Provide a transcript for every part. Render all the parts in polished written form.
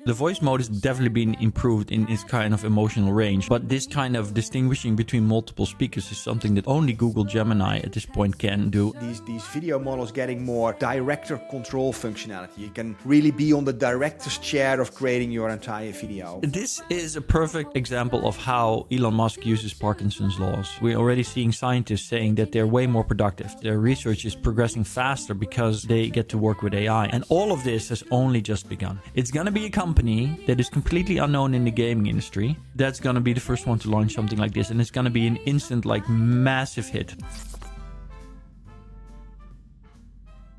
The voice mode has definitely been improved in its kind of emotional range, but this kind of distinguishing between multiple speakers is something that only Google Gemini at this point can do. These video models getting more director control functionality. You can really be on the director's chair of creating your entire video. This is a perfect example of how Elon Musk uses Parkinson's laws. We're already seeing scientists saying that they're way more productive. Their research is progressing faster because they get to work with AI. And all of this has only just begun. It's going to be a company that is completely unknown in the gaming industry that's going to be the first one to launch something like this, and it's going to be an instant, like, massive hit.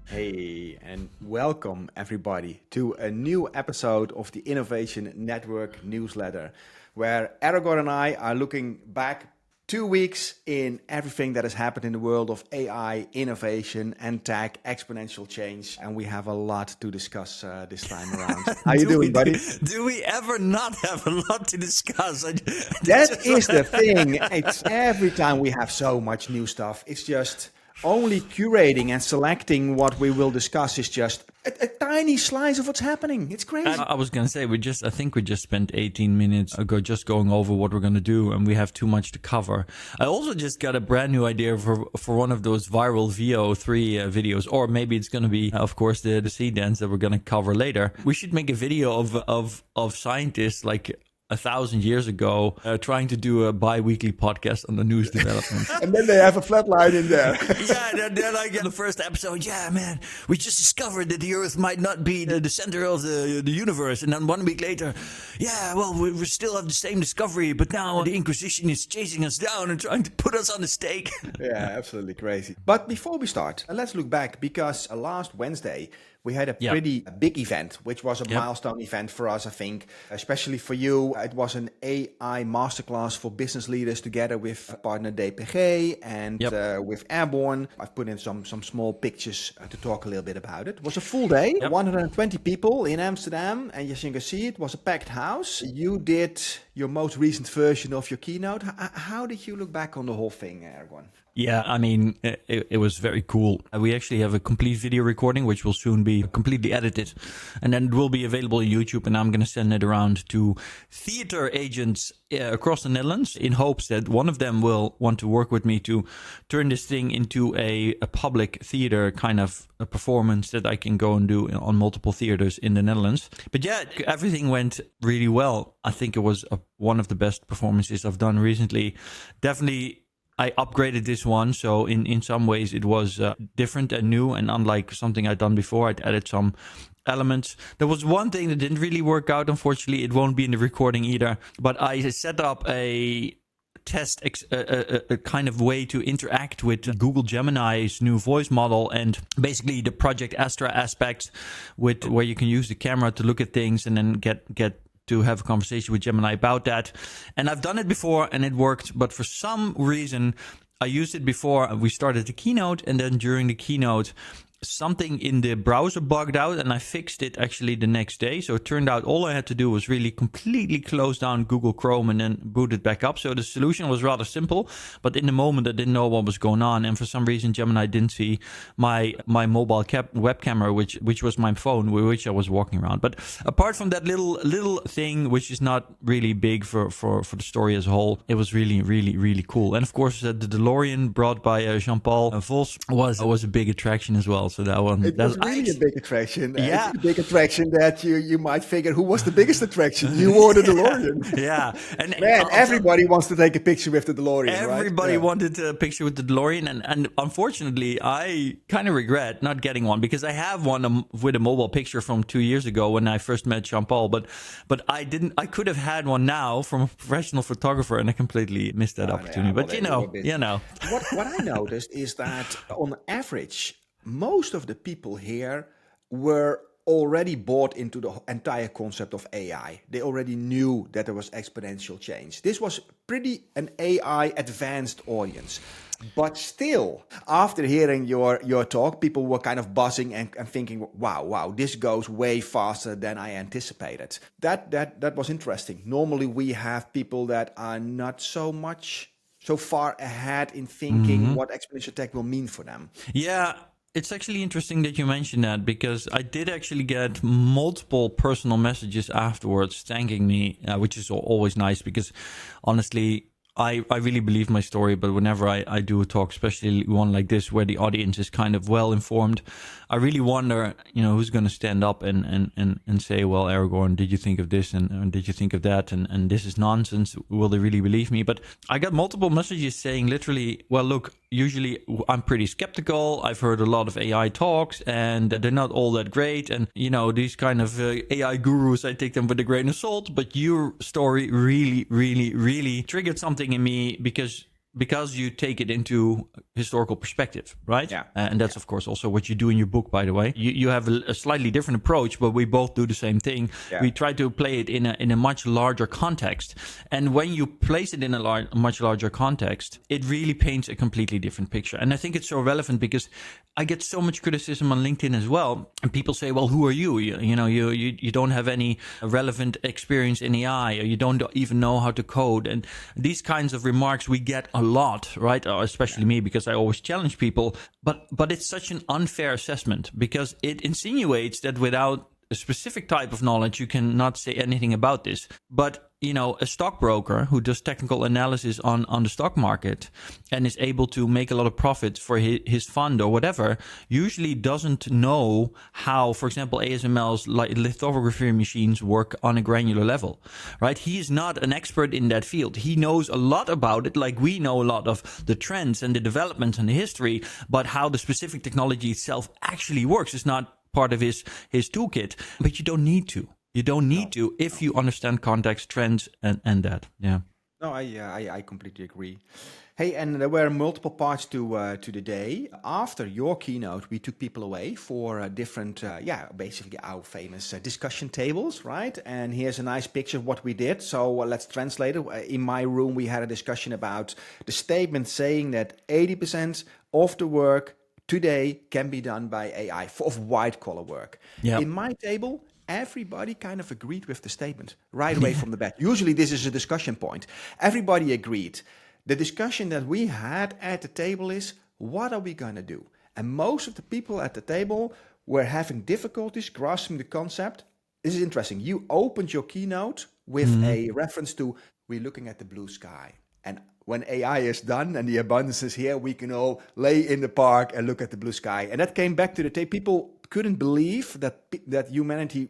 Hey, and welcome everybody to a new episode of the Innovation Network newsletter, where Aragorn and I are looking back 2 weeks in everything that has happened in the world of AI, innovation, and tech, exponential change. And we have a lot to discuss this time around. How you doing, buddy? Do we ever not have a lot to discuss? That is the thing. It's every time we have so much new stuff. It's just only curating and selecting what we will discuss is just a tiny slice of what's happening. It's crazy. I was going to say, I think we just spent 18 minutes ago just going over what we're going to do, and we have too much to cover. I also just got a brand new idea for one of those viral VO3 videos, or maybe it's going to be, of course, the sea dance that we're going to cover later. We should make a video of scientists like 1,000 years ago trying to do a bi-weekly podcast on the news development. And then they have a flat line in there. Yeah, they're like in the first episode, yeah, man, we just discovered that the Earth might not be the center of the universe. And then 1 week later, yeah, well, we still have the same discovery, but now the Inquisition is chasing us down and trying to put us on the stake. Yeah, absolutely crazy. But before we start, let's look back, because last Wednesday, we had a pretty big event, which was a milestone event for us, I think, especially for you. It was an AI Masterclass for business leaders together with partner DPG and with Ergon. I've put in some small pictures to talk a little bit about it. It was a full day, 120 people in Amsterdam, and as you can see, it was a packed house. You did your most recent version of your keynote. How did you look back on the whole thing, Ergon? Yeah, I mean, it was very cool. We actually have a complete video recording, which will soon be completely edited. And then it will be available on YouTube. And I'm going to send it around to theater agents across the Netherlands in hopes that one of them will want to work with me to turn this thing into a public theater kind of a performance that I can go and do on multiple theaters in the Netherlands. But yeah, everything went really well. I think it was one of the best performances I've done recently. Definitely, I upgraded this one, so in some ways it was different and new, and unlike something I'd done before, I'd added some elements. There was one thing that didn't really work out, unfortunately. It won't be in the recording either, but I set up a test, a kind of way to interact with Google Gemini's new voice model, and basically the Project Astra aspect, where you can use the camera to look at things and then get to have a conversation with Gemini about that. And I've done it before and it worked, but for some reason I used it before we started the keynote, and then during the keynote something in the browser bugged out, and I fixed it actually the next day. So it turned out all I had to do was really completely close down Google Chrome and then boot it back up. So the solution was rather simple, but in the moment I didn't know what was going on, and for some reason Gemini didn't see my mobile web camera, which was my phone, with which I was walking around. But apart from that little thing, which is not really big for the story as a whole, it was really cool. And of course the DeLorean brought by Jean-Paul Vos was a big attraction as well. So that one, it was really a big attraction. Yeah, it's a big attraction that you might figure who was the biggest attraction, you or the DeLorean. Yeah, and man, everybody wants to take a picture with the DeLorean. Everybody right? wanted a picture with the DeLorean, and unfortunately, I kind of regret not getting one, because I have one with a mobile picture from 2 years ago when I first met Jean-Paul, but I didn't. I could have had one now from a professional photographer, and I completely missed that opportunity. But you know. What I noticed is that on average, most of the people here were already bought into the entire concept of AI. They already knew that there was exponential change. This was pretty an AI advanced audience. But still, after hearing your talk, people were kind of buzzing and thinking, wow, this goes way faster than I anticipated. That was interesting. Normally we have people that are not so far ahead in thinking what exponential tech will mean for them. Yeah. It's actually interesting that you mentioned that, because I did actually get multiple personal messages afterwards thanking me, which is always nice, because honestly, I really believe my story, but whenever I do a talk, especially one like this where the audience is kind of well informed, I really wonder, who's going to stand up and say, well, Aragorn, did you think of this and did you think of that? And this is nonsense. Will they really believe me? But I got multiple messages saying literally, well, look, usually I'm pretty skeptical. I've heard a lot of AI talks and they're not all that great. And, these kind of AI gurus, I take them with a grain of salt. But your story really, really, really triggered something in me because you take it into historical perspective, right? Yeah. And that's, of course, also what you do in your book, by the way. You have a slightly different approach, but we both do the same thing. Yeah. We try to play it in a much larger context. And when you place it in a much larger context, it really paints a completely different picture. And I think it's so relevant because I get so much criticism on LinkedIn as well. And people say, well, who are you? You don't have any relevant experience in AI, or you don't even know how to code. And these kinds of remarks we get a lot, right? Especially me, because I always challenge people. But it's such an unfair assessment, because it insinuates that without a specific type of knowledge, you cannot say anything about this. But, a stockbroker who does technical analysis on the stock market and is able to make a lot of profits for his fund or whatever, usually doesn't know how, for example, ASML's lithography machines work on a granular level, right? He is not an expert in that field. He knows a lot about it, like we know a lot of the trends and the developments and the history, but how the specific technology itself actually works is not part of his toolkit. But you don't need to. You don't need to if you understand context, trends, and that. Yeah. No, I completely agree. Hey, and there were multiple parts to the day. After your keynote, we took people away for different, basically our famous discussion tables, right? And here's a nice picture of what we did. So let's translate it. In my room, we had a discussion about the statement saying that 80% of the work today can be done by AI of white collar work. Yep. In my table, everybody kind of agreed with the statement right away from the bat. Usually this is a discussion point. Everybody agreed. The discussion that we had at the table is, what are we going to do? And most of the people at the table were having difficulties grasping the concept. This is interesting. You opened your keynote with a reference to, we're looking at the blue sky. And when AI is done and the abundance is here, we can all lay in the park and look at the blue sky. And that came back to the table. People couldn't believe that humanity,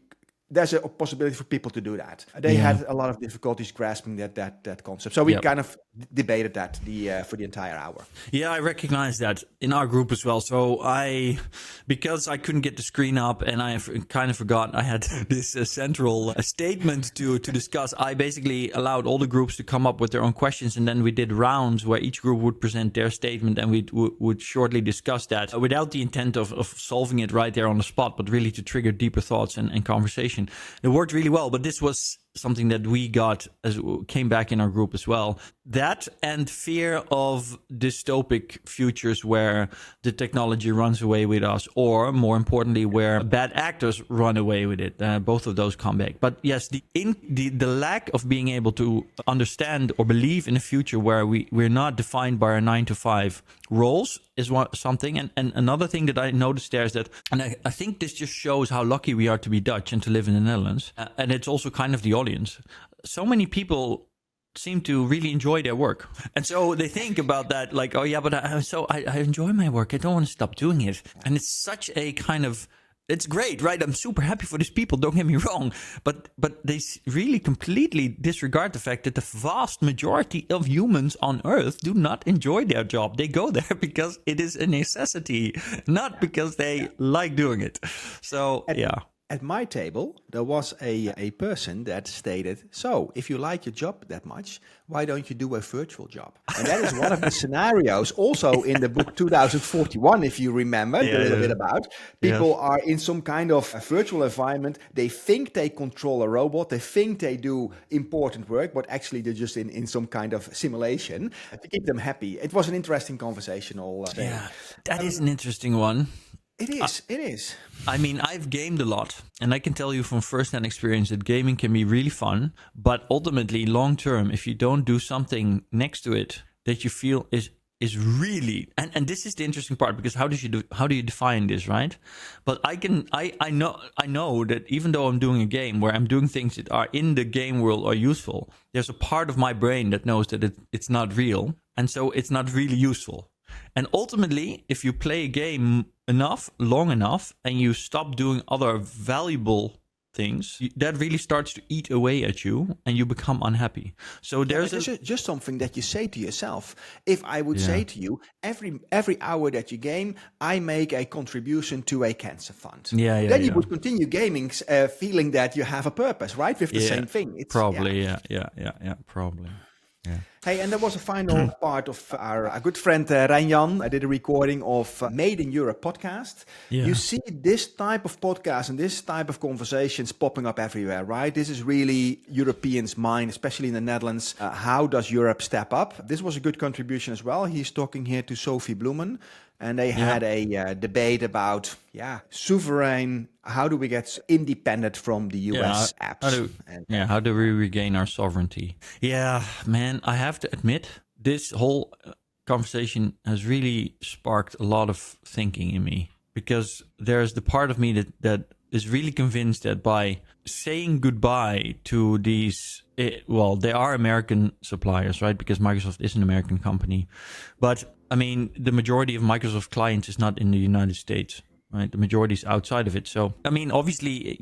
there's a possibility for people to do that. They had a lot of difficulties grasping that concept. So we kind of debated that for the entire hour. Yeah, I recognize that in our group as well. So because I couldn't get the screen up and I kind of forgot I had this central statement to discuss, I basically allowed all the groups to come up with their own questions. And then we did rounds where each group would present their statement and we would shortly discuss that without the intent of solving it right there on the spot, but really to trigger deeper thoughts and conversation. It worked really well, but this was something that we got as came back in our group as well. That and fear of dystopic futures where the technology runs away with us, or more importantly, where bad actors run away with it. Both of those come back. But yes, the lack of being able to understand or believe in a future where we're not defined by our 9-to-5 roles is something. And another thing that I noticed there is that, and I think this just shows how lucky we are to be Dutch and to live in the Netherlands. And it's also kind of the audience. So many people seem to really enjoy their work. And so they think about that like, oh yeah, but I enjoy my work. I don't want to stop doing it. And it's such a kind of, it's great, right? I'm super happy for these people. Don't get me wrong. But they really completely disregard the fact that the vast majority of humans on Earth do not enjoy their job. They go there because it is a necessity, not because they like doing it. So, At my table, there was a person that stated, so if you like your job that much, why don't you do a virtual job? And that is one of the scenarios also in the book 2041, if you remember a little bit about. People are in some kind of a virtual environment. They think they control a robot. They think they do important work, but actually they're just in some kind of simulation to keep them happy. It was an interesting conversation all day. Yeah, that is an interesting one. It is. I mean, I've gamed a lot, and I can tell you from first-hand experience that gaming can be really fun, but ultimately, long-term, if you don't do something next to it that you feel is is really, and this is the interesting part, because how do you define this, right? But I know that even though I'm doing a game where I'm doing things that are in the game world are useful, there's a part of my brain that knows that it's not real, and so it's not really useful. And ultimately, if you play a game long enough, and you stop doing other valuable things, that really starts to eat away at you, and you become unhappy. So there's just something that you say to yourself. If I would say to you, every hour that you game, I make a contribution to a cancer fund. Then you would continue gaming, feeling that you have a purpose, right? With the same thing. It's, probably, probably. Yeah. Hey, and there was a final part of our good friend Rijn-Jan. I did a recording of Made in Europe podcast. You see this type of podcast and this type of conversations popping up everywhere, right? This is really Europeans' mind, especially in the Netherlands. How does Europe step up? This was a good contribution as well. He's talking here to Sophie Bloemen. And they had a debate about, sovereign, how do we get independent from the US apps? How do we regain our sovereignty? Yeah, man, I have to admit, this whole conversation has really sparked a lot of thinking in me. Because there's the part of me that is really convinced that by saying goodbye to these, they are American suppliers, right? Because Microsoft is an American company. But I mean, the majority of Microsoft clients is not in the United States, right? The majority is outside of it. So, I mean, obviously,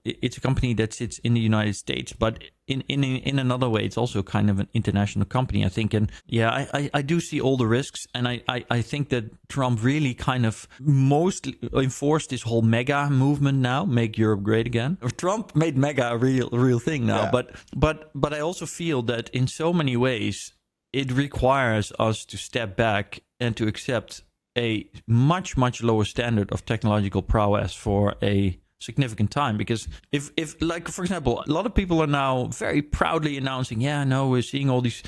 it's a company that sits in the United States, but in another way, it's also kind of an international company, I think. And I do see all the risks. And I think that Trump really kind of mostly enforced this whole mega movement now, make Europe great again. Trump made mega a real thing now. Yeah. But I also feel that in so many ways, it requires us to step back and to accept a much, much lower standard of technological prowess for a significant time. Because if like, for example, a lot of people are now very proudly announcing, we're seeing all these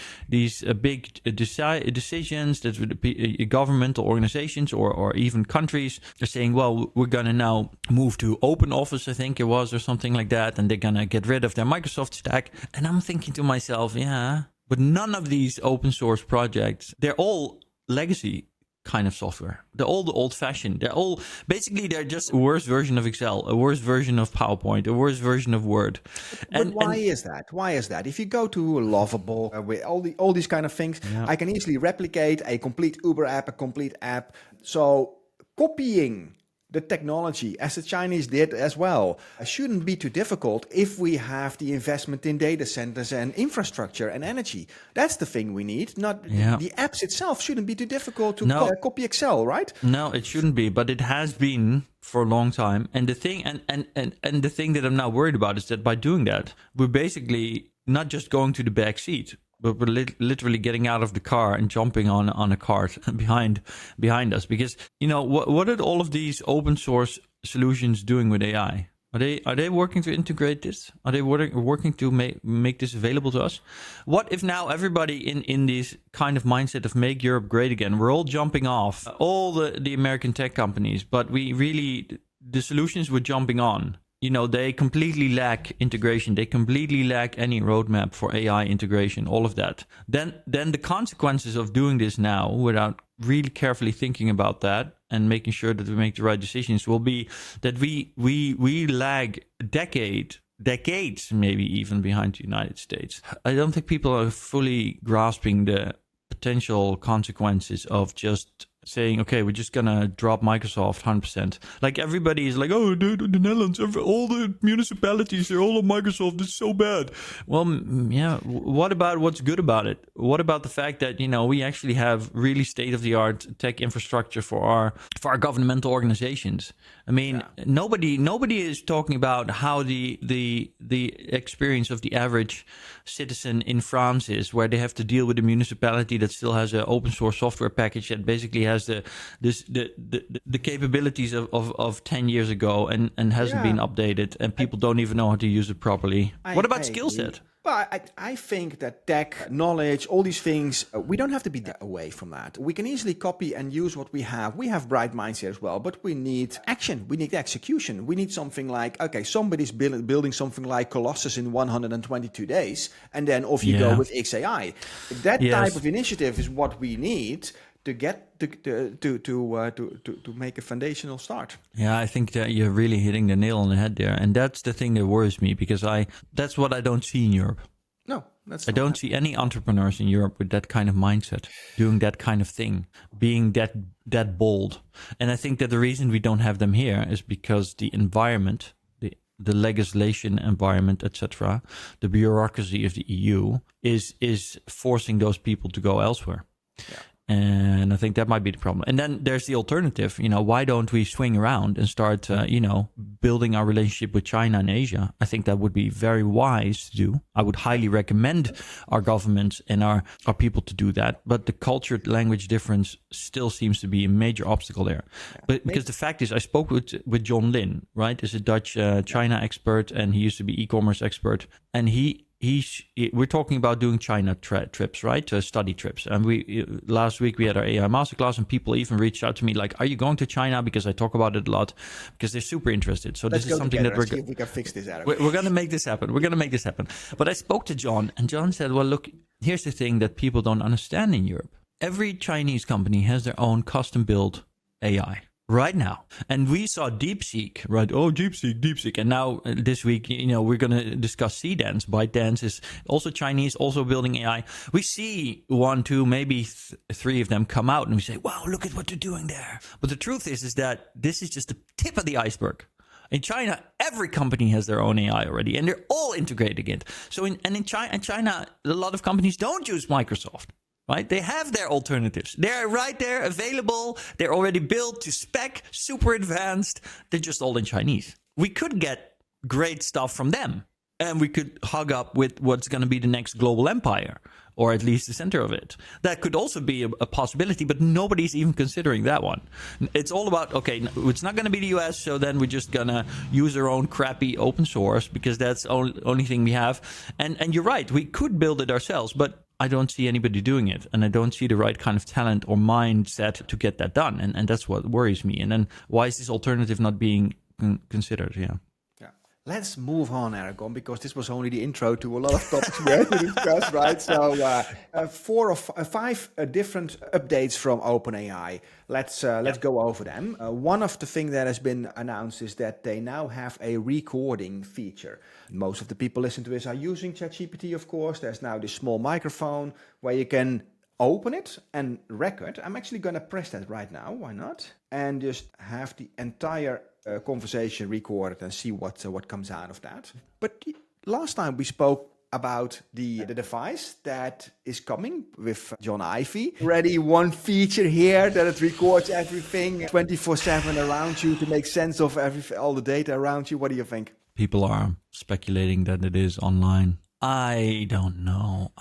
big decisions that governmental organizations or even countries are saying, well, we're going to now move to open office, I think it was, or something like that. And they're going to get rid of their Microsoft stack. And I'm thinking to myself, but none of these open source projects, they're all legacy kind of software. They're all the old fashioned. They're just a worse version of Excel, a worse version of PowerPoint, a worse version of Word. But why is that? Why is that? If you go to Lovable, with all these kind of things, I can easily replicate a complete Uber app, a complete app. So copying the technology, as the Chinese did as well, shouldn't be too difficult if we have the investment in data centers and infrastructure and energy. That's the thing we need. Not the apps itself shouldn't be too difficult to copy Excel, right? No, it shouldn't be, but it has been for a long time. And the thing and the thing that I'm now worried about is that by doing that, we're basically not just going to the back seat, but we're literally getting out of the car and jumping on a cart behind us. Because, what are all of these open source solutions doing with AI? Are they working to integrate this? Are they working to make this available to us? What if now everybody in this kind of mindset of make Europe great again, we're all jumping off all the American tech companies, but the solutions we're jumping on, they completely lack integration. They completely lack any roadmap for AI integration, all of that. Then the consequences of doing this now without really carefully thinking about that and making sure that we make the right decisions will be that we lag decades, maybe even behind the United States. I don't think people are fully grasping the potential consequences of just saying, okay, we're just gonna drop Microsoft 100%. Like everybody is like, oh, the Netherlands, all the municipalities, they're all on Microsoft. It's so bad. Well, what about what's good about it? What about the fact that, we actually have really state-of-the-art tech infrastructure for our governmental organizations? I mean, nobody is talking about how the experience of the average citizen in France is, where they have to deal with a municipality that still has an open source software package that basically has the capabilities of 10 years ago and hasn't been updated, and people don't even know how to use it properly. What about skill set? But I think that tech, knowledge, all these things, we don't have to be away from that. We can easily copy and use what we have. We have bright minds here as well, but we need action. We need execution. We need something like, okay, somebody's building something like Colossus in 122 days, and then off you go with XAI. That type of initiative is what we need to get to make a foundational start. Yeah, I think that you're really hitting the nail on the head there, and that's the thing that worries me, because that's what I don't see in Europe. No, I don't see any entrepreneurs in Europe with that kind of mindset, doing that kind of thing, being that bold. And I think that the reason we don't have them here is because the environment, the legislation environment, etc., the bureaucracy of the EU is forcing those people to go elsewhere. Yeah. And I think that might be the problem. And then there's the alternative. Why don't we swing around and start, building our relationship with China and Asia? I think that would be very wise to do. I would highly recommend our governments and our people to do that. But the culture language difference still seems to be a major obstacle there. Yeah. But because the fact is, I spoke with John Lin, right? He's a Dutch China expert, and he used to be e-commerce expert. And we're talking about doing China trips, right? Study trips. And last week we had our AI Masterclass, and people even reached out to me like, are you going to China? Because I talk about it a lot, because they're super interested. So Let's this is something that see if we can fix this out. We're going to make this happen. But I spoke to John, and John said, well, look, here's the thing that people don't understand in Europe. Every Chinese company has their own custom built AI. Right now. And we saw DeepSeek, right? Oh, DeepSeek. And now this week, we're going to discuss Cdance. ByteDance is also Chinese, also building AI. We see 1, 2, maybe 3 of them come out, and we say, wow, look at what they're doing there. But the truth is that this is just the tip of the iceberg. In China, every company has their own AI already, and they're all integrating it. So in China, a lot of companies don't use Microsoft. Right? They have their alternatives. They're right there, available. They're already built to spec, super advanced. They're just all in Chinese. We could get great stuff from them, and we could hug up with what's going to be the next global empire, or at least the center of it. That could also be a possibility, but nobody's even considering that one. It's all about, okay, it's not going to be the US, so then we're just going to use our own crappy open source, because that's the only thing we have. And you're right, we could build it ourselves, but I don't see anybody doing it, and I don't see the right kind of talent or mindset to get that done. And that's what worries me. And then why is this alternative not being considered? Yeah. Let's move on, Ergon, because this was only the intro to a lot of topics we had to discuss, right? So 4 or 5 different updates from OpenAI. Let's go over them. One of the things that has been announced is that they now have a recording feature. Most of the people listening to this are using ChatGPT, of course. There's now this small microphone where you can open it and record. I'm actually going to press that right now. Why not? And just have the entire conversation recorded and see what comes out of that. But last time we spoke about the device that is coming with John Ivey. Already one feature here that it records everything 24/7 around you to make sense of all the data around you. What do you think? People are speculating that it is online. I don't know.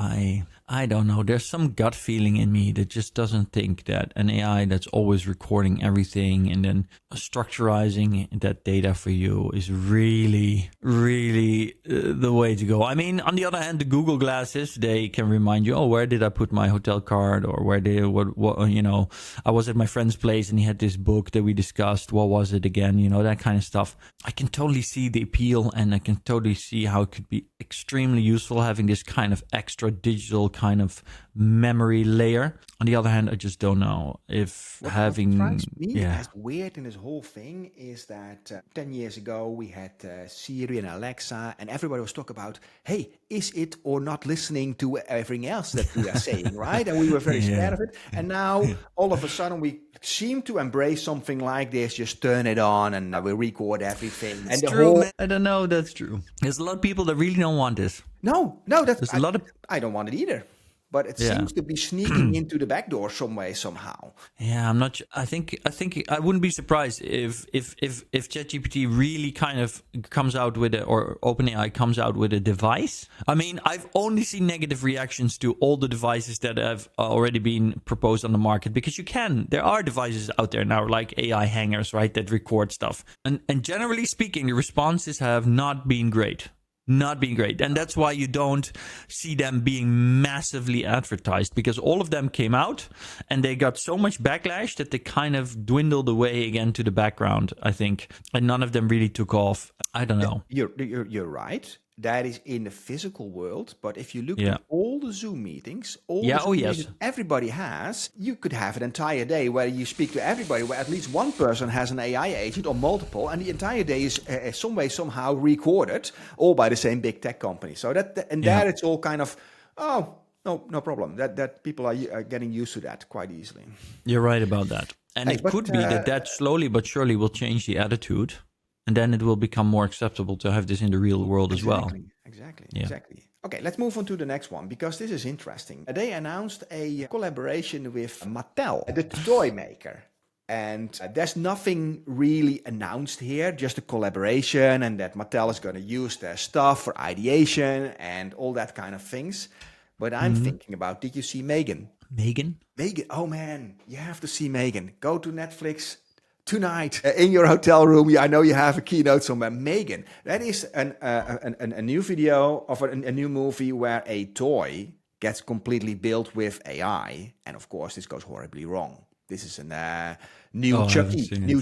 I don't know. There's some gut feeling in me that just doesn't think that an AI that's always recording everything and then structurizing that data for you is really, really the way to go. I mean, on the other hand, the Google glasses, they can remind you, oh, where did I put my hotel card? Or I was at my friend's place and he had this book that we discussed. What was it again? That kind of stuff. I can totally see the appeal, and I can totally see how it could be extremely useful having this kind of extra digital kind of memory layer. On the other hand, I just don't know if what having as weird in this whole thing is that 10 years ago we had Siri and Alexa, and everybody was talking about, hey, is it or not listening to everything else that we are saying, right? And we were very scared of it. And now all of a sudden we seem to embrace something like this. Just turn it on and we record everything. It's true, man. I don't know. That's true. There's a lot of people that really don't want this. No, that's a lot of. I don't want it either. But it seems to be sneaking into the back door some way, somehow. Yeah, I'm not. I think I wouldn't be surprised if ChatGPT really kind of comes out with or OpenAI comes out with a device. I mean, I've only seen negative reactions to all the devices that have already been proposed on the market, because there are devices out there now like AI hangers, right, that record stuff. And generally speaking, the responses have not been great. And that's why you don't see them being massively advertised, because all of them came out and they got so much backlash that they kind of dwindled away again to the background, I think. And none of them really took off. I don't know. You're right. that is in the physical world. But if you look at all the Zoom meetings, everybody has, you could have an entire day where you speak to everybody, where at least one person has an AI agent or multiple, and the entire day is some way, somehow recorded, all by the same big tech company. So that it's all kind of, no problem. That people are getting used to that quite easily. You're right about that. And it could be that slowly but surely will change the attitude. And then it will become more acceptable to have this in the real world as well. Exactly. Okay, let's move on to the next one, because this is interesting. They announced a collaboration with Mattel, the toy maker. And there's nothing really announced here, just a collaboration, and that Mattel is going to use their stuff for ideation and all that kind of things. But I'm thinking about, did you see Megan? Megan? Oh man, you have to see Megan. Go to Netflix tonight in your hotel room. I know you have a keynote somewhere. Megan, that is a new video of a new movie where a toy gets completely built with AI. And of course, this goes horribly wrong. This is a new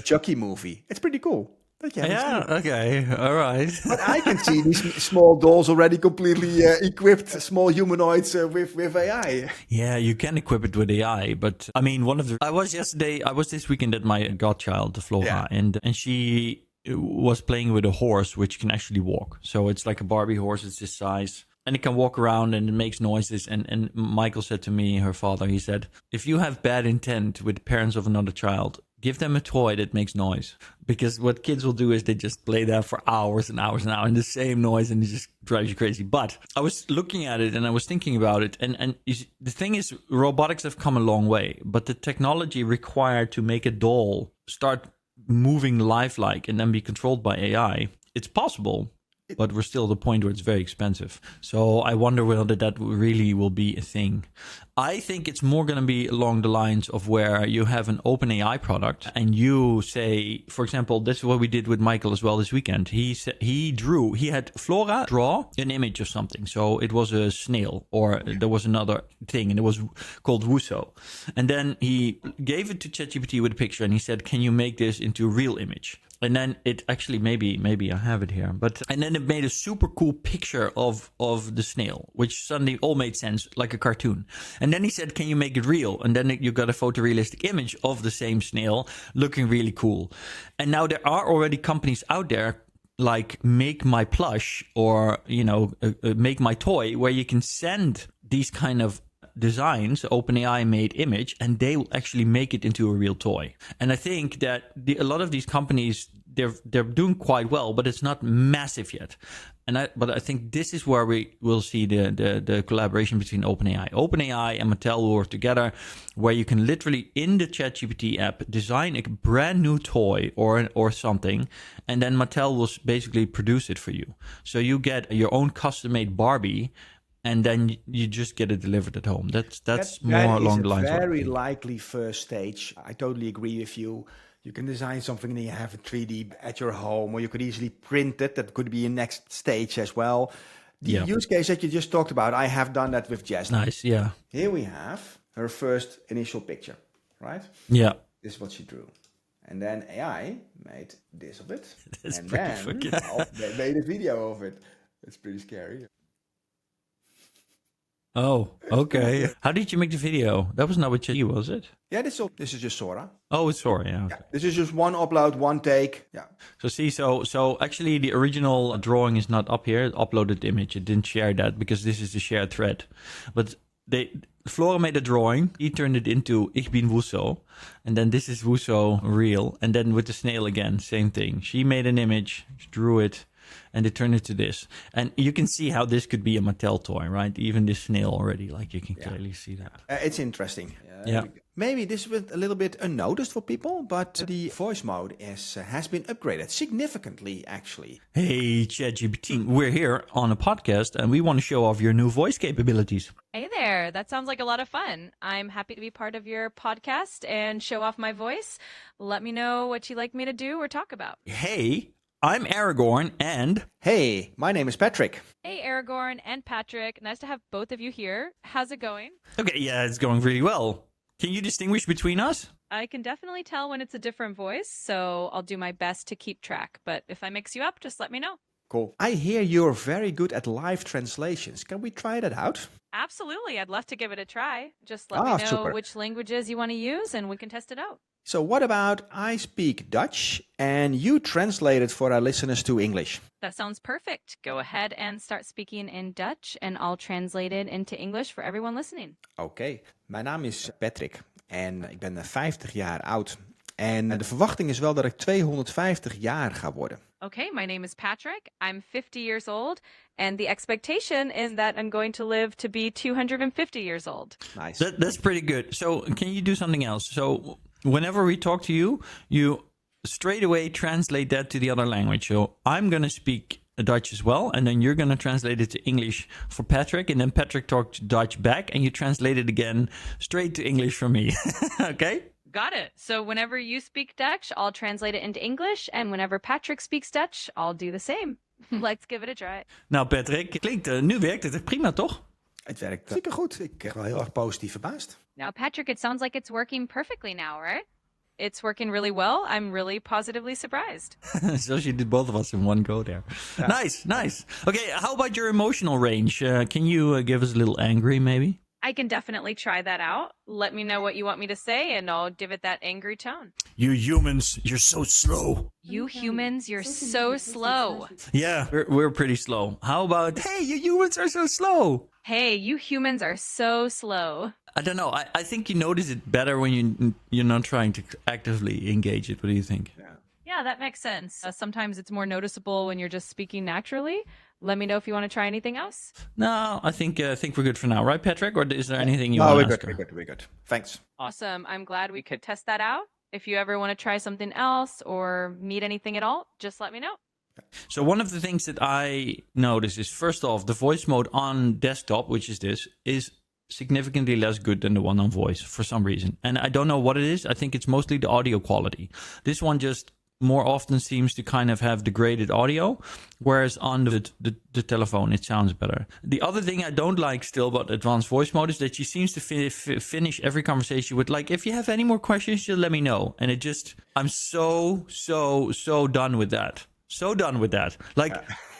Chucky movie. It's pretty cool. Okay, all right. But I can see these small dolls already completely equipped, small humanoids with AI. Yeah, you can equip it with AI, but I mean, I was this weekend at my godchild, Flora, and she was playing with a horse which can actually walk. So it's like a Barbie horse, it's this size. And it can walk around and it makes noises. And Michael said to me, her father, he said, if you have bad intent with the parents of another child, give them a toy that makes noise. Because what kids will do is they just play that for hours and hours and hours and the same noise, and it just drives you crazy. But I was looking at it and I was thinking about it. And the thing is, robotics have come a long way. But the technology required to make a doll start moving lifelike and then be controlled by AI, it's possible. But we're still at the point where it's very expensive. So I wonder whether that really will be a thing. I think it's more going to be along the lines of where you have an OpenAI product and you say, for example, this is what we did with Michael as well this weekend. He had Flora draw an image of something. So it was a snail, or there was another thing, and it was called Wuso. And then he gave it to ChatGPT with a picture and he said, can you make this into a real image? And then it actually, maybe I have it here, and then it made a super cool picture of the snail, which suddenly all made sense, like a cartoon. And then he said, can you make it real? And then you got a photorealistic image of the same snail looking really cool. And now there are already companies out there like Make My Plush or, Make My Toy, where you can send these kind of designs, OpenAI made image, and they will actually make it into a real toy. And I think that a lot of these companies, they're doing quite well, but it's not massive yet. But I think this is where we will see the collaboration between OpenAI and Mattel will work together, where you can literally in the ChatGPT app design a brand new toy or something, and then Mattel will basically produce it for you. So you get your own custom-made Barbie, and then you just get it delivered at home. That's more along the lines. That is a very likely first stage. I totally agree with you. You can design something and you have a 3D at your home, or you could easily print it. That could be a next stage as well. The use case that you just talked about, I have done that with Jess. Nice, yeah. Here we have her first initial picture, right? Yeah. This is what she drew. And then AI made this of it. That's and pretty then they made a video of it. It's pretty scary. Oh, okay. How did you make the video? That was not with you, was it? Yeah, this is just Sora. Oh, it's Sora, yeah. Okay. This is just one upload, one take. Yeah. So actually the original drawing is not up here. It uploaded the image. It didn't share that because this is the shared thread. But Flora made a drawing. He turned it into Ich bin Wuso. And then this is Wuso real. And then with the snail again, same thing. She made an image, drew it, and they turned it to this. And you can see how this could be a Mattel toy, right? Even this snail already, like you can clearly see that. It's interesting. Yeah. Maybe this was a little bit unnoticed for people, but the voice mode has been upgraded significantly, actually. Hey, ChatGPT, we're here on a podcast, and we want to show off your new voice capabilities. Hey there, that sounds like a lot of fun. I'm happy to be part of your podcast and show off my voice. Let me know what you'd like me to do or talk about. Hey, I'm Aragorn, and... Hey, my name is Patrick. Hey, Aragorn and Patrick. Nice to have both of you here. How's it going? Okay, yeah, it's going really well. Can you distinguish between us? I can definitely tell when it's a different voice, so I'll do my best to keep track. But if I mix you up, just let me know. Cool. I hear you're very good at live translations. Can we try that out? Absolutely. I'd love to give it a try. Just let me know Super. which languages you want to use and we can test it out. So what about I speak Dutch and you translate it for our listeners to English? That sounds perfect. Go ahead and start speaking in Dutch and I'll translate it into English for everyone listening. Oké, mijn naam is Patrick en ik ben 50 jaar oud. En de verwachting is wel dat ik 250 jaar ga worden. Okay, my name is Patrick. I'm 50 years old, and the expectation is that I'm going to live to be 250 years old. Nice. That's pretty good. So can you do something else? So whenever we talk to you, you straight away translate that to the other language. So I'm going to speak Dutch as well, and then you're going to translate it to English for Patrick, and then Patrick talks Dutch back, and you translate it again straight to English for me. Okay? Got it. So whenever you speak Dutch, I'll translate it into English. And whenever Patrick speaks Dutch, I'll do the same. Let's give it a try. Nou Patrick, nu werkt het echt prima, toch? Het werkt zeker goed. Ik ben wel heel erg positief verbaasd. Now, Patrick, it sounds like it's working perfectly now, right? It's working really well. I'm really positively surprised. So you did both of us in one go there. Yeah. Nice. Okay, how about your emotional range? Can you give us a little angry, maybe? I can definitely try that out. Let me know what you want me to say, and I'll give it that angry tone. You humans, you're so slow. You humans, you're so slow. Yeah, we're pretty slow. How about, hey, you humans are so slow. Hey, you humans are so slow. I don't know. I think you notice it better when you're not trying to actively engage it. What do you think? Yeah, that makes sense. Sometimes it's more noticeable when you're just speaking naturally. Let me know if you want to try anything else. No, I think we're good for now, right, Patrick? Or is there anything you want to ask? We're good. Thanks. Awesome. I'm glad we could test that out. If you ever want to try something else or need anything at all, just let me know. So one of the things that I notice is, first off, the voice mode on desktop, which is this, is significantly less good than the one on voice for some reason. And I don't know what it is. I think it's mostly the audio quality. This one just more often seems to kind of have degraded audio, whereas on the telephone it sounds better. The other thing I don't like still about advanced voice mode is that she seems to finish every conversation with, like, if you have any more questions, just let me know. And it just, I'm so done with that. So done with that. Like,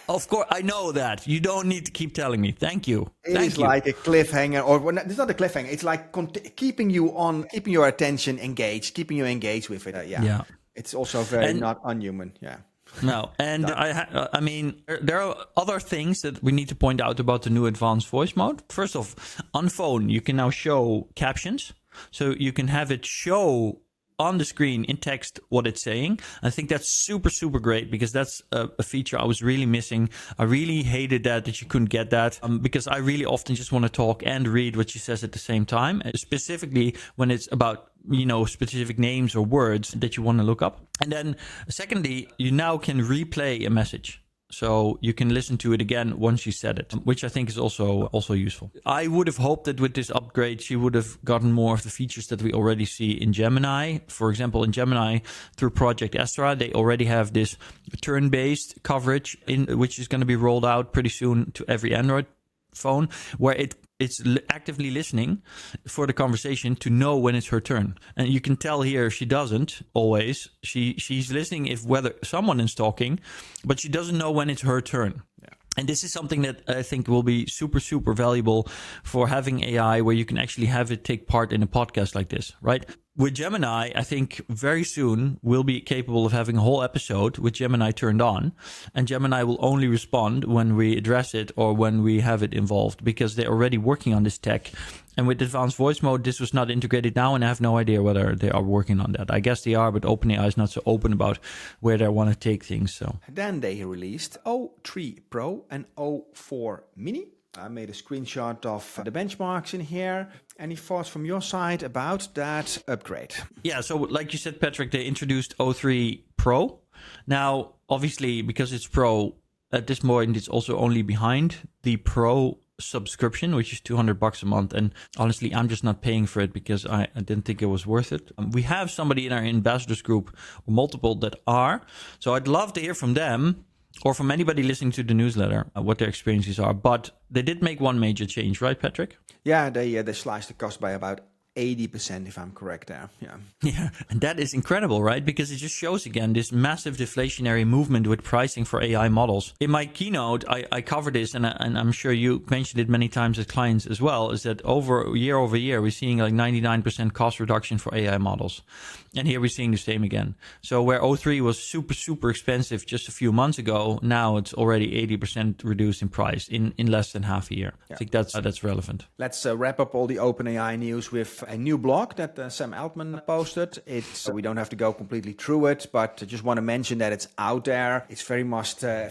of course, I know that. You don't need to keep telling me. Thank you. It's like a cliffhanger, or it's not a cliffhanger. It's like keeping your attention engaged, keeping you engaged with it. Yeah. It's also very not unhuman. Yeah. No, and I mean, there are other things that we need to point out about the new advanced voice mode. First off, on phone, you can now show captions. So you can have it show on the screen in text what it's saying. I think that's super great, because that's a feature I was really missing. I really hated that you couldn't get that, because I really often just want to talk and read what she says at the same time, specifically when it's about, you know, specific names or words that you want to look up. And then secondly, you now can replay a message. So you can listen to it again once you said it, which I think is also useful. I would have hoped that with this upgrade, she would have gotten more of the features that we already see in Gemini. For example, in Gemini, through Project Astra, they already have this turn-based coverage, which is going to be rolled out pretty soon to every Android phone, where it's actively listening for the conversation to know when it's her turn. And you can tell here she doesn't always. She's listening if whether someone is talking, but she doesn't know when it's her turn. Yeah. And this is something that I think will be super valuable for having AI where you can actually have it take part in a podcast like this, right? With Gemini, I think very soon we'll be capable of having a whole episode with Gemini turned on, and Gemini will only respond when we address it or when we have it involved, because they're already working on this tech. And with advanced voice mode, this was not integrated now, and I have no idea whether they are working on that. I guess they are, but OpenAI is not so open about where they want to take things. So then they released O3 Pro and O4 Mini. I made a screenshot of the benchmarks in here. Any thoughts from your side about that upgrade? Yeah, so like you said, Patrick, they introduced O3 Pro. Now, obviously, because it's Pro, at this point, it's also only behind the Pro subscription, which is $200 a month. And honestly, I'm just not paying for it because I didn't think it was worth it. We have somebody in our ambassadors group, or multiple, that are. So I'd love to hear from them, or from anybody listening to the newsletter, what their experiences are. But they did make one major change, right, Patrick? Yeah, they sliced the cost by about 80%, if I'm correct there. Yeah. Yeah, and that is incredible, right? Because it just shows again this massive deflationary movement with pricing for AI models. In my keynote, I covered this, and I'm sure you mentioned it many times as clients as well, is that over year, we're seeing like 99% cost reduction for AI models. And here we're seeing the same again. So where O3 was super expensive just a few months ago, now it's already 80% reduced in price in less than half a year. Yeah. I think that's relevant. Let's wrap up all the OpenAI news with a new blog that Sam Altman posted. We don't have to go completely through it, but I just want to mention that it's out there. It's very much the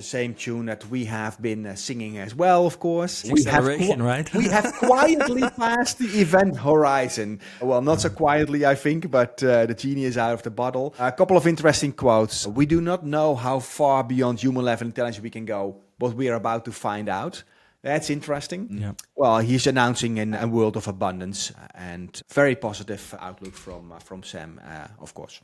same tune that we have been singing as well, of course. Acceleration, right? We have quietly passed the event horizon. Well, not so quietly, I think, but the genie is out of the bottle. A couple of interesting quotes. We do not know how far beyond human level intelligence we can go, but we are about to find out. That's interesting. Yeah. Well, he's announcing a world of abundance and very positive outlook from Sam, of course.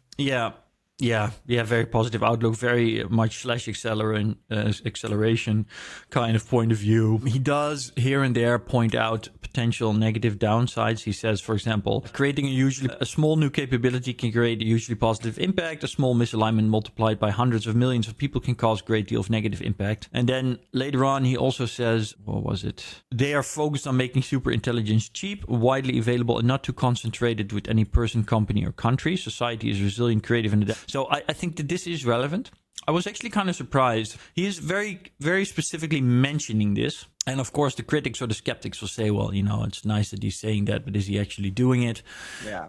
Yeah, very positive outlook, very much acceleration kind of point of view. He does here and there point out potential negative downsides. He says, for example, creating a small new capability can create a hugely positive impact. A small misalignment multiplied by hundreds of millions of people can cause a great deal of negative impact. And then later on, he also says, what was it? They are focused on making superintelligence cheap, widely available, and not too concentrated with any person, company, or country. Society is resilient, creative, and adaptive. So I think that this is relevant. I was actually kind of surprised. He is very, very specifically mentioning this. And of course, the critics or the skeptics will say, well, it's nice that he's saying that, but is he actually doing it? Yeah.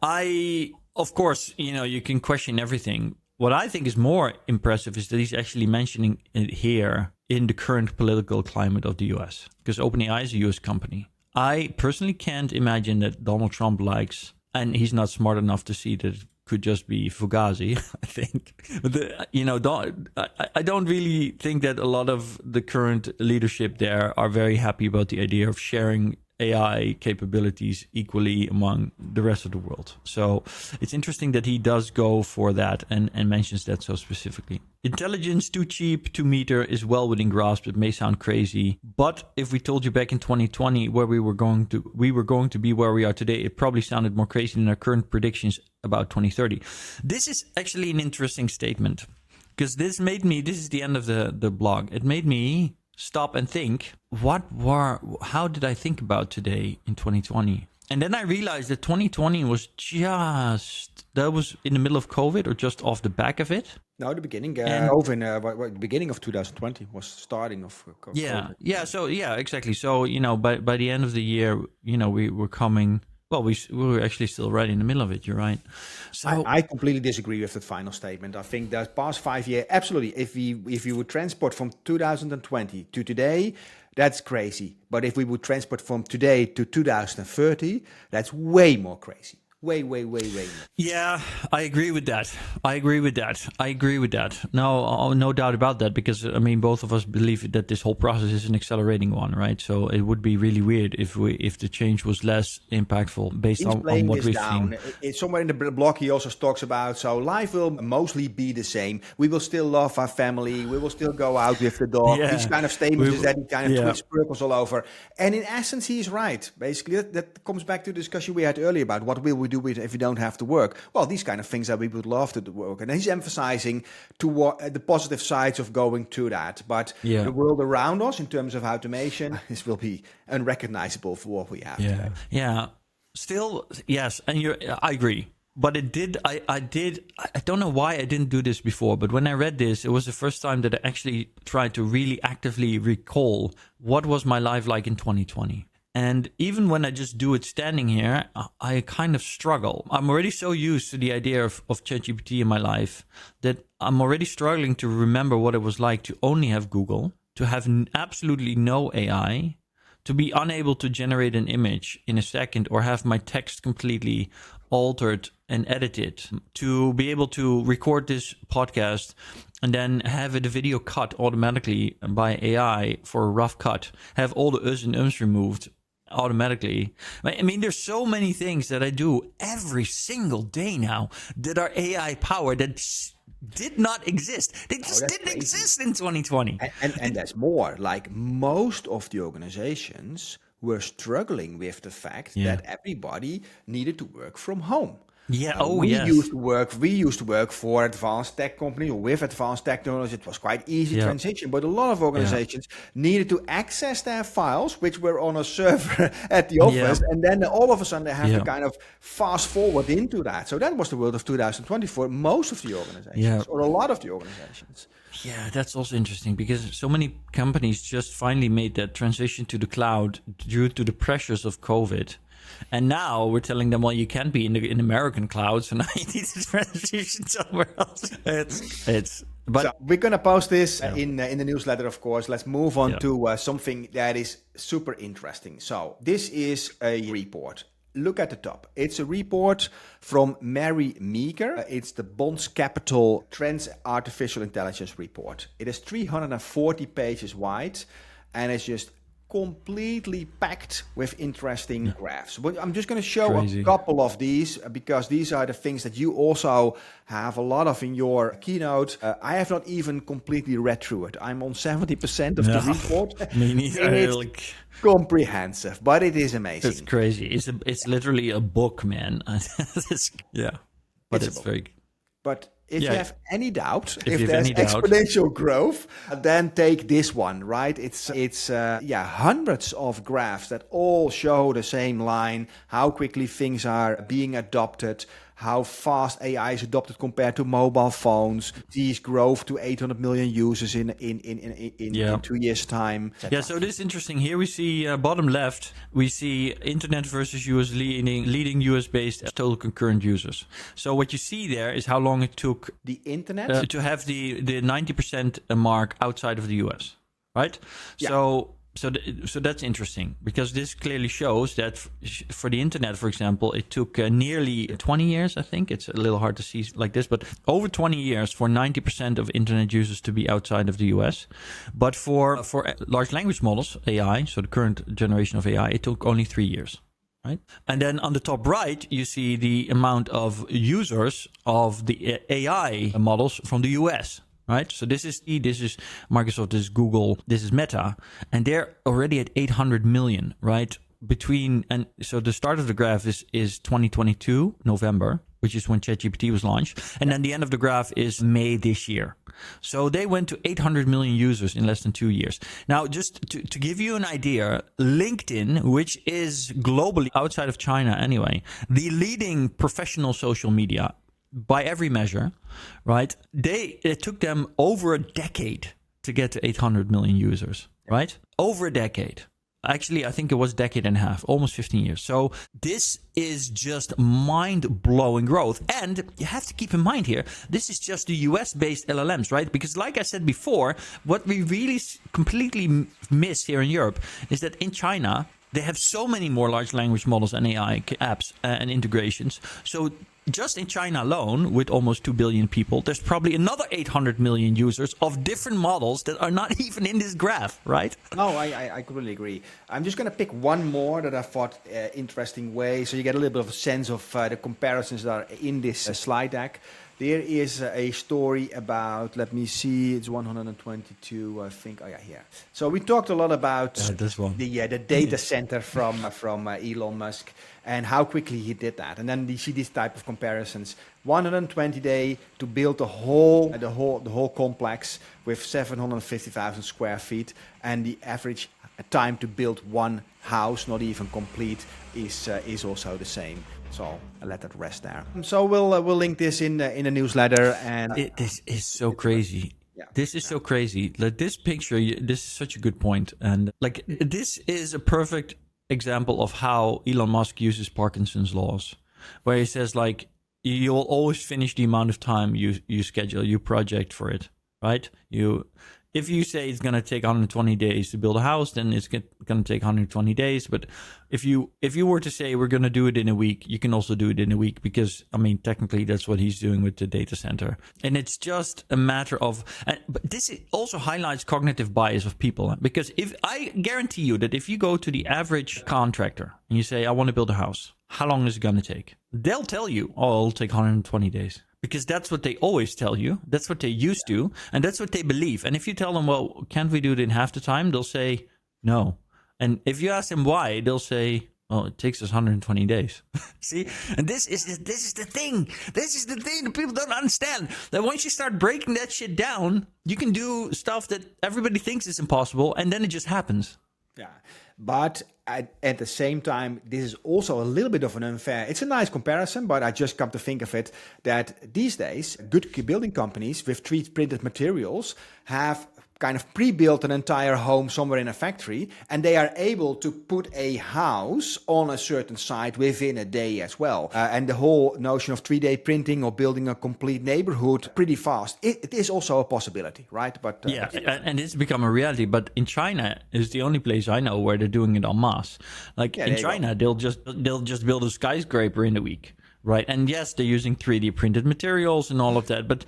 Of course, you can question everything. What I think is more impressive is that he's actually mentioning it here in the current political climate of the US, because OpenAI is a US company. I personally can't imagine that Donald Trump likes, and he's not smart enough to see that it could just be Fugazi, I think. But I don't really think that a lot of the current leadership there are very happy about the idea of sharing AI capabilities equally among the rest of the world. So it's interesting that he does go for that and mentions that so specifically. Intelligence too cheap to meter is well within grasp. It may sound crazy, but if we told you back in 2020 where we were going to be where we are today, it probably sounded more crazy than our current predictions about 2030. This is actually an interesting statement, because this is the end of the blog. It made me stop and think, how did I think about today in 2020? And then I realized that 2020 was that was in the middle of COVID or just off the back of it. No, the beginning, the beginning of 2020 was starting of COVID. Yeah, exactly. So, by the end of the year, we were coming. Well, we were actually still right in the middle of it. You're right. So I completely disagree with that final statement. I think the past 5 years, absolutely. If we would transport from 2020 to today, that's crazy. But if we would transport from today to 2030, that's way more crazy. Way more. Yeah, I agree with that. No doubt about that, because both of us believe that this whole process is an accelerating one, right? So it would be really weird if the change was less impactful based on what we've seen. It's somewhere in the blog he also talks about, so life will mostly be the same. We will still love our family. We will still go out with the dog. Yeah. These kind of statements that he kind of twists circles all over. And in essence, he's right. Basically, that comes back to the discussion we had earlier about what will we do with if we don't have to work. Well, these kind of things that we would love to work. And he's emphasizing the positive sides of going to that. But the world around us in terms of automation, this will be unrecognizable for what we have today. Yeah. Still, yes. And I agree. But I don't know why I didn't do this before, but when I read this, it was the first time that I actually tried to really actively recall what was my life like in 2020. And even when I just do it standing here, I kind of struggle. I'm already so used to the idea of ChatGPT in my life that I'm already struggling to remember what it was like to only have Google, to have absolutely no AI, to be unable to generate an image in a second or have my text completely altered and edited, to be able to record this podcast and then have the video cut automatically by AI for a rough cut, have all the uhs and ums removed automatically. There's so many things that I do every single day now that are AI powered that did not exist. They just didn't exist in 2020. And there's more. Like most of the organizations were struggling with the fact that everybody needed to work from home. Yeah. We used to work for advanced tech companies or with advanced technology. It was quite easy transition, but a lot of organizations needed to access their files, which were on a server at the office, and then all of a sudden they have to kind of fast forward into that. So that was the world of 2020 for most of the organizations, or a lot of the organizations. Yeah, that's also interesting because so many companies just finally made that transition to the cloud due to the pressures of COVID. And now we're telling them, well, you can't be in American cloud, so now you need to transition somewhere else. But so we're gonna post this in the newsletter, of course. Let's move on to something that is super interesting. So this is a report. Look at the top. It's a report from Mary Meeker. It's the Bonds Capital Trends Artificial Intelligence report. It is 340 pages wide, and it's just completely packed with interesting graphs. But I'm just going to show a couple of these because these are the things that you also have a lot of in your keynote. I have not even completely read through it. I'm on 70% of the report. Me neither. It's comprehensive, but it is amazing. It's crazy. It's literally a book, man. But it's very. But if you have any doubt, if there's exponential growth, then take this one, right? It's hundreds of graphs that all show the same line, how quickly things are being adopted, how fast AI is adopted compared to mobile phones. These growth to 800 million users in 2 years' time. Yeah, so this is interesting. Here we see bottom left, we see internet versus US leading US-based total concurrent users. So what you see there is how long it took the internet to have the 90% mark outside of the US, right? Yeah. So that's interesting because this clearly shows that for the internet, for example, it took nearly 20 years, I think. It's a little hard to see like this, but over 20 years for 90% of internet users to be outside of the US. But for large language models, AI, so the current generation of AI, it took only 3 years. Right? And then on the top right, you see the amount of users of the AI models from the US. Right, so this is Microsoft, this is Google, this is Meta, and they're already at 800 million. Right, so the start of the graph is 2022 November, which is when ChatGPT was launched, and then the end of the graph is May this year. So they went to 800 million users in less than 2 years. Now, just to give you an idea, LinkedIn, which is globally outside of China anyway, the leading professional social media. By every measure, right? It took them over a decade to get to 800 million users, right? Over a decade. Actually, I think it was a decade and a half, almost 15 years. So this is just mind-blowing growth. And you have to keep in mind here, this is just the US-based LLMs, right? Because like I said before, what we really completely miss here in Europe is that in China, they have so many more large language models and AI apps and integrations. So just in China alone, with almost 2 billion people, there's probably another 800 million users of different models that are not even in this graph, right? No, I completely agree. I'm just going to pick one more that I thought interesting way, so you get a little bit of a sense of the comparisons that are in this slide deck. There is a story about, let me see, it's 122, I think. Oh yeah, here. So we talked a lot about this one. The data center from Elon Musk and how quickly he did that. And then you see this type of comparisons. 120 days to build the whole complex with 750,000 square feet, and the average time to build one house, not even complete, is also the same. So I'll let that rest there. So we'll link this in the newsletter. And this is so crazy. Yeah. This is so crazy. Like this picture, this is such a good point. And like this is a perfect example of how Elon Musk uses Parkinson's laws, where he says like you'll always finish the amount of time you schedule, you project for it, right? If you say it's going to take 120 days to build a house, then it's going to take 120 days. But if you were to say we're going to do it in a week, you can also do it in a week because, I mean, technically that's what he's doing with the data center. And it's just a matter of, but this also highlights cognitive bias of people. Because if I guarantee you that if you go to the average contractor and you say, I want to build a house, how long is it going to take? They'll tell you, oh, it'll take 120 days. Because that's what they always tell you. That's what they used to. And that's what they believe. And if you tell them, well, can't we do it in half the time? They'll say, no, And if you ask them why, they'll say, well, it takes us 120 days. See? And this is the thing. This is the thing that people don't understand. That once you start breaking that shit down, you can do stuff that everybody thinks is impossible, and then it just happens. Yeah. But at the same time, this is also a little bit of an unfair. It's a nice comparison, but I just come to think of it that these days, good building companies with 3D printed materials have kind of pre-built an entire home somewhere in a factory, and they are able to put a house on a certain site within a day as well. And the whole notion of 3D printing or building a complete neighborhood pretty fast, it is also a possibility, right? But yeah, and it's become a reality. But in China is the only place I know where they're doing it en masse. Like in China, they'll just build a skyscraper in a week. Right. And yes, they're using 3D printed materials and all of that. But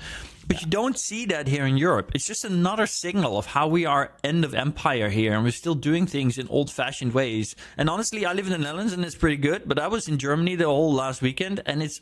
you don't see that here in Europe. It's just another signal of how we are end of empire here. And we're still doing things in old fashioned ways. And honestly, I live in the Netherlands and it's pretty good. But I was in Germany the whole last weekend. And it's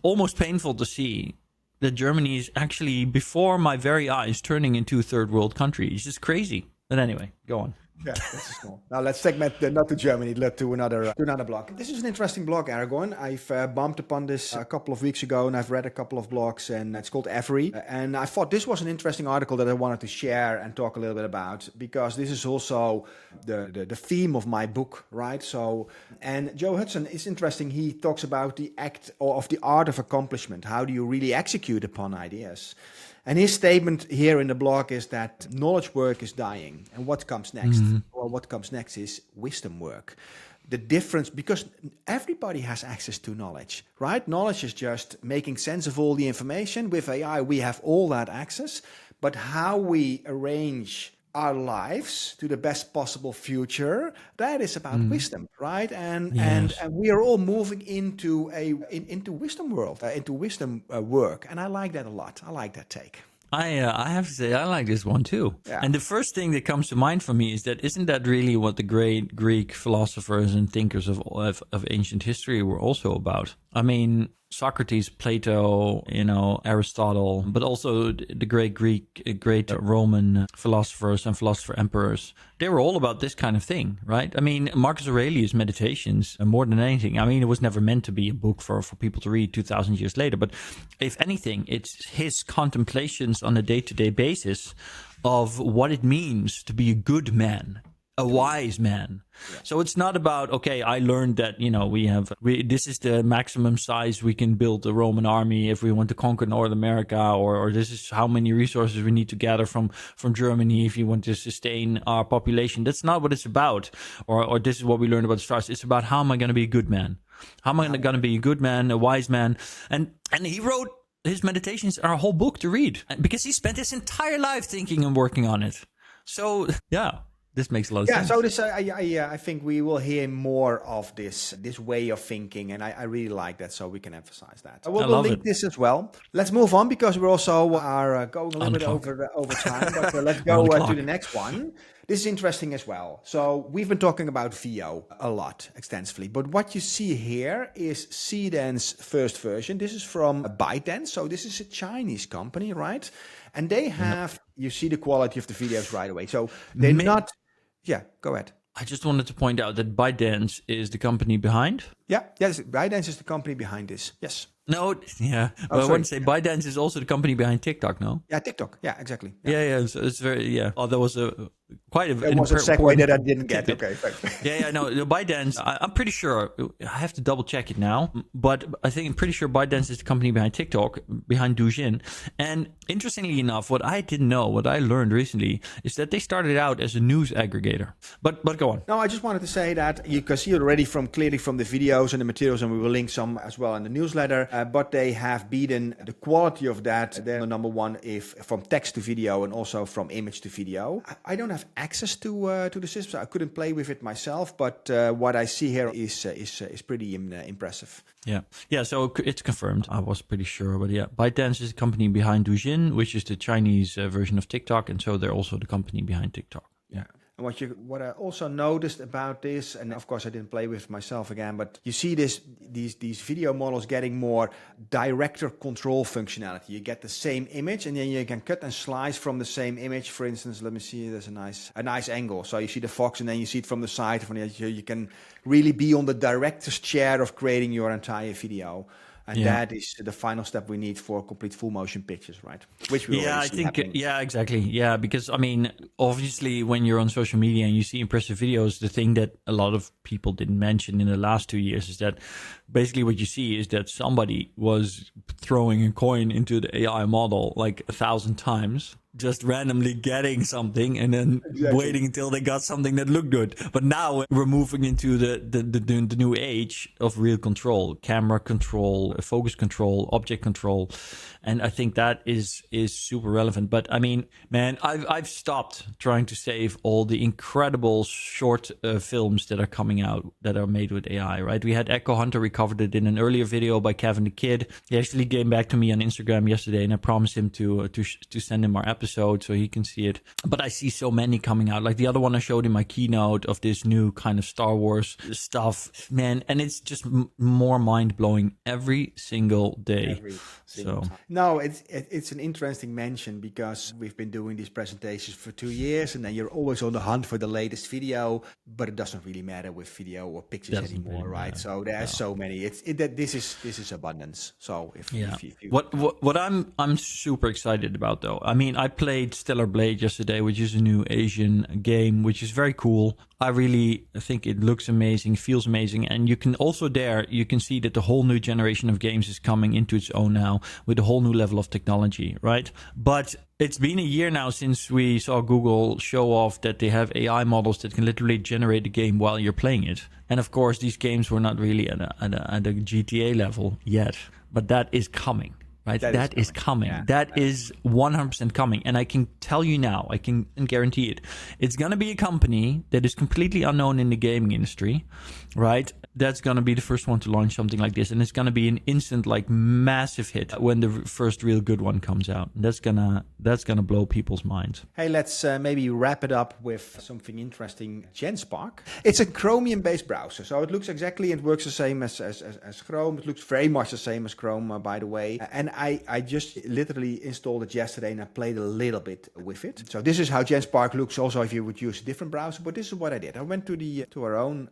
almost painful to see that Germany is actually, before my very eyes, turning into a third world country. It's just crazy. But anyway, go on. Yeah, that's small. Now let's segment not to Germany, to another blog. This is an interesting blog, Aragorn. I've bumped upon this a couple of weeks ago, and I've read a couple of blogs, and it's called Every. And I thought this was an interesting article that I wanted to share and talk a little bit about, because this is also the theme of my book, right? So, and Joe Hudson is interesting. He talks about the act or of the art of accomplishment. How do you really execute upon ideas? And his statement here in the blog is that knowledge work is dying. And what comes next? Well, what comes next is wisdom work. The difference, because everybody has access to knowledge, right? Knowledge is just making sense of all the information. With AI, we have all that access. But how we arrange our lives to the best possible future, that is about wisdom, right? And we are all moving into wisdom world, into wisdom work, and I like that a lot. I like that take. I have to say I like this one too. Yeah. And the first thing that comes to mind for me is that isn't that really what the great Greek philosophers and thinkers of ancient history were also about? I mean, Socrates, Plato, Aristotle, but also the great Greek, great Roman philosophers and philosopher emperors. They were all about this kind of thing, right? I mean, Marcus Aurelius' Meditations, more than anything. I mean, it was never meant to be a book for people to read 2,000 years later. But if anything, it's his contemplations on a day-to-day basis of what it means to be a good man, a wise man. Yeah. So it's not about, okay, I learned that, this is the maximum size we can build a Roman army if we want to conquer North America, or this is how many resources we need to gather from Germany if you want to sustain our population. That's not what it's about. Or this is what we learned about the stars. It's about how am I going to be a good man? How am I going to be a good man, a wise man? And he wrote his meditations are a whole book to read because he spent his entire life thinking and working on it. So, yeah. This makes a lot of sense. So this, I think we will hear more of this way of thinking, and I really like that. So we can emphasize that. We'll link this as well. Let's move on because we also are going a little bit over time. But let's go to the next one. This is interesting as well. So we've been talking about VO a lot, extensively. But what you see here is CDAN's first version. This is from ByteDance. So this is a Chinese company, right? And they have, you see the quality of the videos right away. So they're not... Yeah, go ahead. I just wanted to point out that ByteDance is the company behind. Yes, ByteDance is the company behind this. Yes. No, yeah. But I want to say ByteDance is also the company behind TikTok, no? Yeah, TikTok. Yeah, exactly. Yeah. So it's very, yeah. Oh, there was quite a segue that I didn't get. Okay, thanks. No, the ByteDance, I'm pretty sure, I have to double check it now, but I'm pretty sure ByteDance is the company behind TikTok, behind Douyin. And interestingly enough, what I didn't know, what I learned recently, is that they started out as a news aggregator. But go on. No, I just wanted to say that you can see it already clearly from the videos and the materials, and we will link some as well in the newsletter. But they have beaten the quality of that. They're the number one from text to video and also from image to video. I don't have access to the system, so I couldn't play with it myself. But what I see here is pretty impressive. Yeah. So it's confirmed. I was pretty sure, but yeah, ByteDance is the company behind Douyin, which is the Chinese version of TikTok, and so they're also the company behind TikTok. Yeah. And what I also noticed about this, and of course I didn't play with it myself again, but you see these video models getting more director control functionality. You get the same image, and then you can cut and slice from the same image. For instance, let me see, there's a nice angle. So you see the fox, and then you see it from the side. You can really be on the director's chair of creating your entire video. And that is the final step we need for complete full motion pictures, right? Which we already see happening. Yeah, exactly. Yeah, because I mean, obviously, when you're on social media and you see impressive videos, the thing that a lot of people didn't mention in the last 2 years is that basically what you see is that somebody was throwing a coin into the AI model like 1,000 times, just randomly getting something and then waiting until they got something that looked good. But now we're moving into the new age of real control, camera control, focus control, object control. And I think that is super relevant. But I mean, man, I've stopped trying to save all the incredible short films that are coming out that are made with AI, right? We had Echo Hunter, we covered it in an earlier video by Kevin the Kid. He actually came back to me on Instagram yesterday, and I promised him to send him our episode so he can see it. But I see so many coming out. Like the other one I showed in my keynote of this new kind of Star Wars stuff, man. And it's just more mind-blowing every single day. No, it's an interesting mention because we've been doing these presentations for 2 years, and then you're always on the hunt for the latest video, but it doesn't really matter with video or pictures anymore, right? Matter. So there's so many. This is abundance. So if what I'm super excited about though, I mean, I played Stellar Blade yesterday, which is a new Asian game, which is very cool. I really think it looks amazing, feels amazing, and you can also you can see that the whole new generation of games is coming into its own now with a whole new level of technology, right? But it's been a year now since we saw Google show off that they have AI models that can literally generate a game while you're playing it. And of course, these games were not really at a GTA level yet, but that is coming. Right, that is coming. Yeah. That is 100% coming. And I can tell you now, I can guarantee it. It's going to be a company that is completely unknown in the gaming industry, right? That's going to be the first one to launch something like this. And it's going to be an instant, like massive hit when the first real good one comes out. That's gonna blow people's minds. Hey, let's maybe wrap it up with something interesting. GenSpark. It's a Chromium-based browser. So it looks it works the same as Chrome. It looks very much the same as Chrome, by the way. And I just literally installed it yesterday and I played a little bit with it. So this is how GenSpark looks also if you would use a different browser, but this is what I did. I went to our own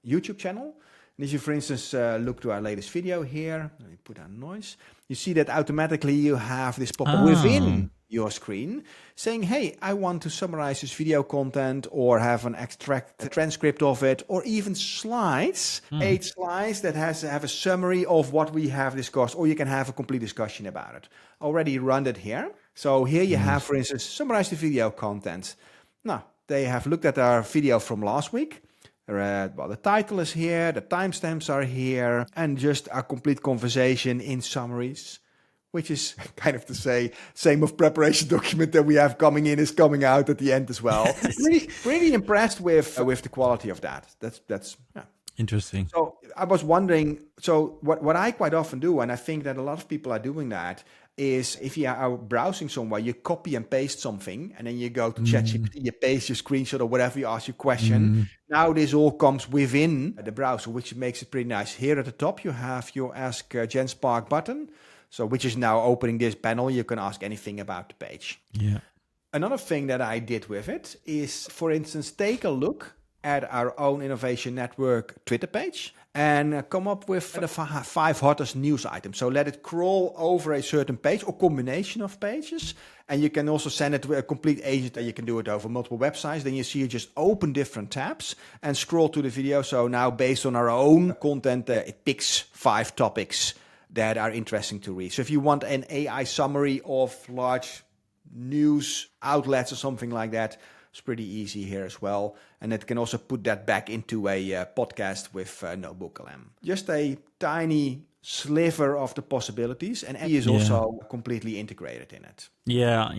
YouTube channel. And if you, for instance, look to our latest video here, let me put on noise, you see that automatically you have this pop-up within your screen saying, hey, I want to summarize this video content or have an extract transcript of it, or even slides, 8 slides that have a summary of what we have discussed, or you can have a complete discussion about it. Already run it here. So here you have, for instance, summarize the video content. Now, they have looked at our video from last week. Well, the title is here, the timestamps are here, and just a complete conversation in summaries, which is kind of to say, same of preparation document that we have coming in is coming out at the end as well. really impressed with the quality of that. That's interesting. So I was wondering, so what I quite often do, and I think that a lot of people are doing that, is if you are browsing somewhere, you copy and paste something, and then you go to ChatGPT, you paste your screenshot or whatever, you ask your question. Now this all comes within the browser, which makes it pretty nice. Here at the top, you have your Ask GenSpark button, so which is now opening this panel. You can ask anything about the page. Yeah. Another thing that I did with it is, for instance, take a look at our own Innovation Network Twitter page and come up with the 5 hottest news items. So let it crawl over a certain page or combination of pages. And you can also send it to a complete agent, and you can do it over multiple websites. Then you see it just open different tabs and scroll to the video. So now based on our own content, it picks 5 topics that are interesting to read. So if you want an AI summary of large news outlets or something like that, it's pretty easy here as well. And it can also put that back into a podcast with NotebookLM. Just a tiny sliver of the possibilities, and he is also completely integrated in it. Yeah.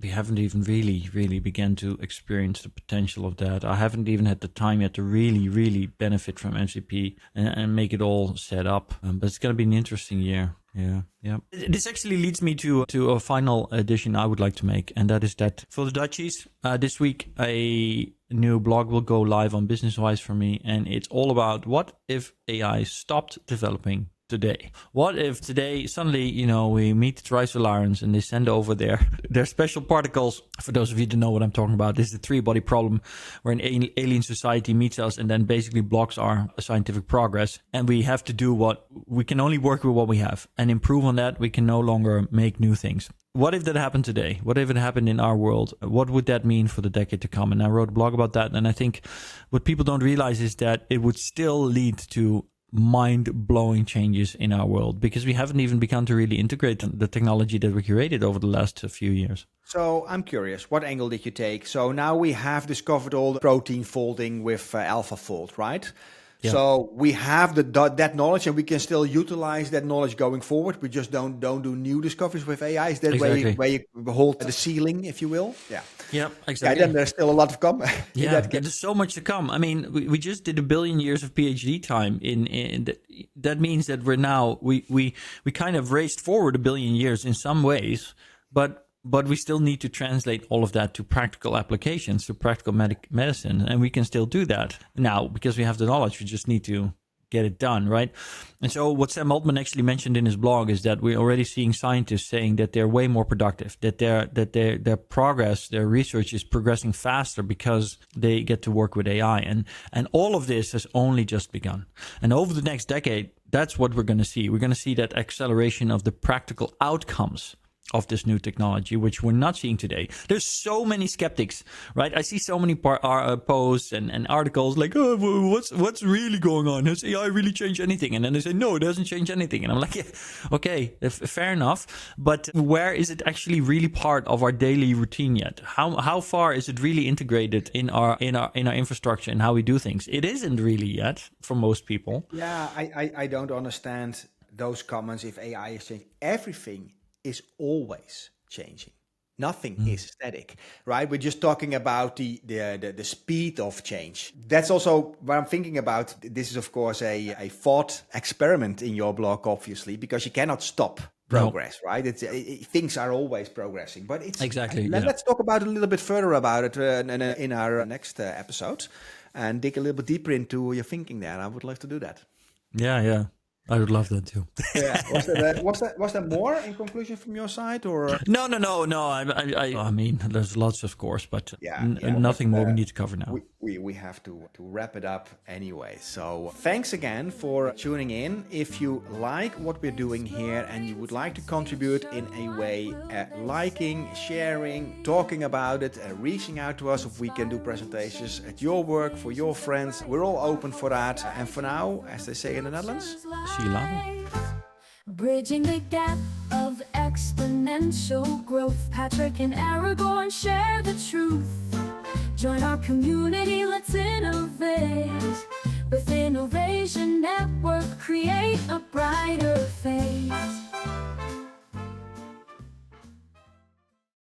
We haven't even really begun to experience the potential of that. I haven't even had the time yet to really benefit from MCP and make it all set up. But it's going to be an interesting year. Yeah. This actually leads me to a final addition I would like to make, and that is that for the Dutchies, this week a new blog will go live on BusinessWise for me, and it's all about what if AI stopped developing today? What if today suddenly, we meet the Trisolarans and they send over their special particles? For those of you who don't know what I'm talking about, this is the three-body problem where an alien society meets us and then basically blocks our scientific progress. And we have to do we can only work with what we have and improve on that. We can no longer make new things. What if that happened today? What if it happened in our world? What would that mean for the decade to come? And I wrote a blog about that. And I think what people don't realize is that it would still lead to mind-blowing changes in our world because we haven't even begun to really integrate the technology that we created over the last few years. So I'm curious, what angle did you take? So now we have discovered all the protein folding with AlphaFold, right? Yeah. So we have that knowledge, and we can still utilize that knowledge going forward. We just don't do new discoveries with AI. Is that exactly where you hold the ceiling, if you will? Yeah. Yeah, exactly. Yeah, then there's still a lot to come. There's so much to come. I mean, we just did 1 billion years of PhD time in that means that we're now we kind of raced forward 1 billion years in some ways, but we still need to translate all of that to practical applications, to practical medicine. And we can still do that now because we have the knowledge. We just need to get it done, right? And so what Sam Altman actually mentioned in his blog is that we're already seeing scientists saying that they're way more productive, that their progress, their research is progressing faster because they get to work with AI. And all of this has only just begun. And over the next decade, that's what we're going to see. We're going to see that acceleration of the practical outcomes of this new technology, which we're not seeing today. There's so many skeptics, right? I see so many posts and articles like, oh, what's really going on? Has AI really changed anything? And then they say, no, it doesn't change anything. And I'm like, yeah, okay, fair enough. But where is it actually really part of our daily routine yet? How far is it really integrated in our infrastructure and how we do things? It isn't really yet for most people. Yeah, I don't understand those comments. If AI is changing, everything is always changing. Nothing is static, right? We're just talking about the speed of change. That's also what I'm thinking about. This is, of course, a thought experiment in your blog, obviously, because you cannot stop progress, right? Things are always progressing, but it's exactly. Let's talk about a little bit further about it in our next episode and dig a little bit deeper into your thinking there. I would love to do that. Yeah. I would love that too. Yeah. Was there more in conclusion from your side, or? No. I mean, there's lots, of course, but nothing more we need to cover now. We have to wrap it up anyway. So thanks again for tuning in. If you like what we're doing here and you would like to contribute in a way, liking, sharing, talking about it, reaching out to us if we can do presentations at your work for your friends, we're all open for that. And for now, as they say in the Netherlands, see you later. Bridging the gap of exponential growth. Patrick and Aragorn share the truth. Join our community, let's innovate. With Innovation Network, create a brighter face.